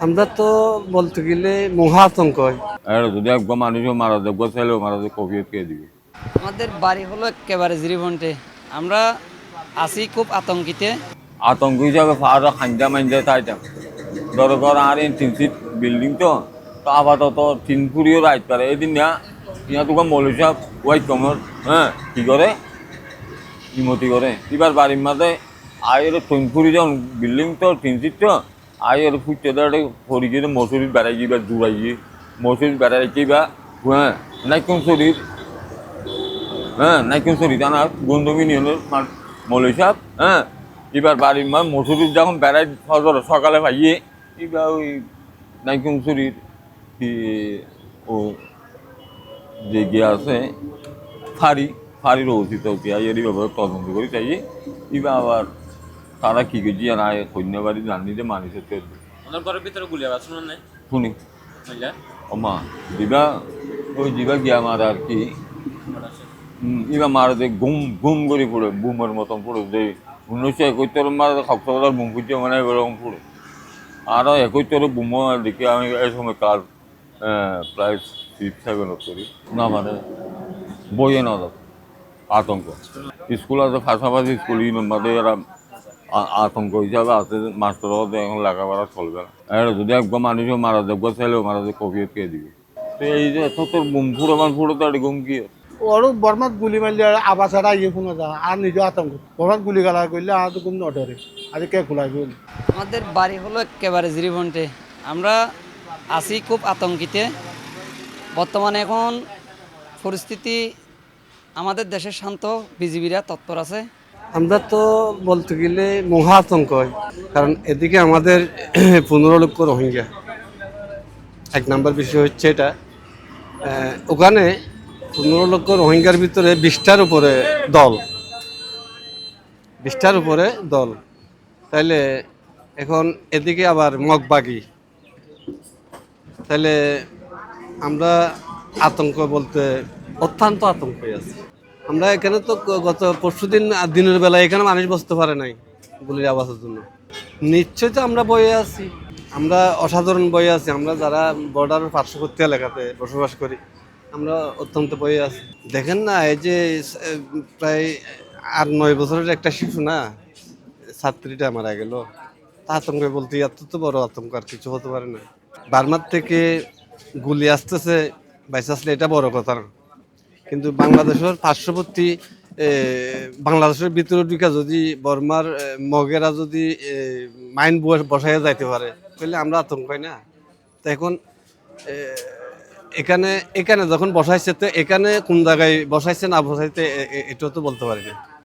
আমরা তো বলতে গেলে মহা আতঙ্ক হয়। আর যদি একবার মানুষও মারা যাবে ছেলেও মারা যাবে কবিয়ত কে দিবে। আমাদের বাড়ি হলো একেবারে জিরিবন্টে। আমরা আছি খুব আতঙ্কিতে। আতঙ্ক হিসাবে ফাড়া খাঞ্জা মাঞ্জা তাইতাম দরকার আর এই তিন সিট বিল্ডিং তো তো আপাতত তিন ফুরিও রাইট পারে এদিন না ইয়া তোকে মৌলী সাহেব ওয়াইট কমর হ্যাঁ কি করে ইমতি করে এবার বাড়ির মাঝে আয়ের তিন ফুরি যখন বিল্ডিং তো তিন সিট তো আয়ের ফুটতে দাঁড়ে ফরি গিয়ে মসুরি বেড়াই গিয়ে বা দূরাই গিয়ে মসুরি বেড়াই গিয়ে বা হ্যাঁ নাইকম শরীর হ্যাঁ নাইকুন শরীর জানা গন্ধমি নিয়ে মৌলী সাহেব হ্যাঁ এবার বাড়ির মা মসুরির যখন বেড়াই ফজর সকালে ভাইয়ে এবার ওই নাইকুন শরীর কি ও যে গিয়ে আছে ফাড়ির অতীত এরই ব্যাপারে তদন্ত করি চাই এবার আবার তারা কি করছি আর কন্যাবাড়ি জানি যে মানুষের চলবে ওনার ঘরের ভিতরে গুলি আবার শুনুন নাই শুনি বুঝলে ও মা দিবা ওই দিবা গিয়া মার আর কি ইবা মারতে ঘুম ঘুম করে পড়ে বুমের মতন পড়ে যে 1971 মারতে খবর বুম ফুটে মানে এরকম পড়ে আরও 71 বুম দেখে আমি এই সময় কাজ প্রায় 6-7 করি না মানে বইয়ে না আতঙ্ক স্কুল আছে পাশাপাশি স্কুল মানে এরা আতঙ্ক হিসাবে আছে মাস্টারও এখন লেখাপড়া চলবে না আর যদি একবার মানুষও মারা যাবে ছেলেও মারা যাবে কবিয়ত কে দিবে তো এই যে তোর বুম ফুড়ে মান ফুড়ে তো ঘুম কি ওর বর্মাত গুলি মারলে আবার ছাড়া ইয়ে কোনো যা আর নিজে আতঙ্ক বর্মাত গুলি গালা করলে আর তো কোনো নডরে আজ কে খোলাই বলি আমাদের বাড়ি হলো একেবারে জিরিবন্টে। আমরা আছি খুব আতঙ্কিতে। বর্তমানে এখন পরিস্থিতি আমাদের দেশের শান্ত, বিজিবিরা তৎপর আছে। আমরা তো বলতে গেলে মহা আতঙ্ক হয়, কারণ এদিকে আমাদের 15 লক্ষ রোহিঙ্গা। এক নাম্বার বিষয় হচ্ছে এটা, ওখানে 15 লক্ষ রোহিঙ্গার ভিতরে 20টার উপরে দল, 20টার উপরে দল। তাইলে এখন এদিকে আবার মগবাগি, তাহলে আমরা আতঙ্ক বলতে অত্যন্ত আতঙ্ক আছে। আমরা এখানে তো গত পরশুদিন দিনের বেলা এখানে মানুষ বসতে পারে নাই গুলির আওয়াজের জন্য। নিশ্চয়ই তো আমরা বয়ে আছি, আমরা অসাধারণ বয়ে আছি। আমরা যারা বর্ডার পার্শ্ববর্তী এলাকাতে বসবাস করি আমরা অত্যন্ত বয়ে আছি। দেখেন না, এই যে প্রায় 8-9 বছরের একটা শিশু না, ছাত্রীটা মারা গেল। আতঙ্ক বলতে এত তো বড় আতঙ্ক আর কিছু হতে পারে না। বার্মার থেকে গুলি আসতেছে, বাইসে আসলে এটা বড় কথা না, কিন্তু বাংলাদেশের পার্শ্ববর্তী বাংলাদেশের ভিতরে ঢুকা যদি বর্মার মগেরা যদি মাইন বসাইয়া যাইতে পারে তাহলে আমরা আতঙ্ক হয় না। তো এখন এখানে এখানে যখন বসাইছে, তো এখানে কোন জায়গায় বসাইছে না বসাইতে এটাও তো বলতে পারি না।